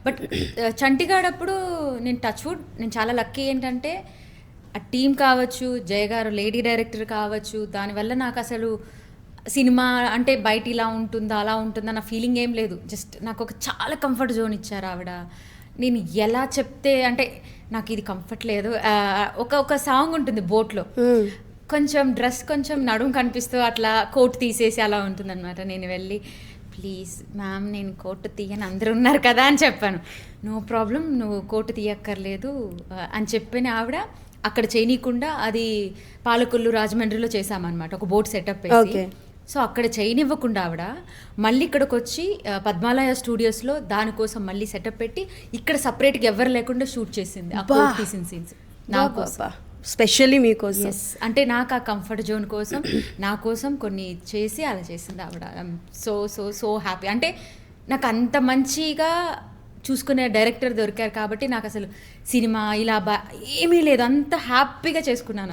But చంటిగాడప్పుడు నేను touch wood, నేను చాలా లక్కీ ఏంటంటే ఆ టీం కావచ్చు, జయ గారు లేడీ డైరెక్టర్ కావచ్చు, దానివల్ల నాకు అసలు సినిమా అంటే బయట ఇలా ఉంటుందా అలా ఉంటుందా నా ఫీలింగ్ ఏం లేదు. జస్ట్ నాకు ఒక చాలా కంఫర్ట్ జోన్ ఇచ్చారు ఆవిడ. నేను ఎలా చెప్తే అంటే నాకు ఇది కంఫర్ట్ లేదు. ఒక సాంగ్ ఉంటుంది బోట్లో, కొంచెం డ్రెస్ కొంచెం నడుము కనిపిస్తూ అట్లా కోట్ తీసేసి అలా ఉంటుందన్నమాట. నేను వెళ్ళి ప్లీజ్ మ్యామ్ నేను కోటు తీయని అందరూ ఉన్నారు కదా అని చెప్పాను. నో ప్రాబ్లం, నువ్వు కోటు తీయక్కర్లేదు అని చెప్పిన ఆవిడ అక్కడ చేయనీయకుండా, అది పాలకొల్లు రాజమండ్రిలో చేసామన్నమాట, ఒక బోట్ సెటప్ వేసి. సో అక్కడ చేయనివ్వకుండా ఆవిడ మళ్ళీ ఇక్కడికి వచ్చి పద్మాలయ స్టూడియోస్లో దానికోసం మళ్ళీ సెటప్ పెట్టి ఇక్కడ సపరేట్గా ఎవరు లేకుండా షూట్ చేసింది ఆ కోట్ తీసిన సీన్స్ నాకు స్పెషల్లీ మీకోసం. అంటే నాకు ఆ కంఫర్ట్ జోన్ కోసం నా కోసం కొన్ని చేసి అలా చేసింది ఆవిడ. So so so happy. అంటే నాకు అంత మంచిగా చూసుకునే డైరెక్టర్ దొరికారు కాబట్టి నాకు అసలు సినిమా ఇలా ఏమీ లేదు, అంత హ్యాపీగా చేసుకున్నాను.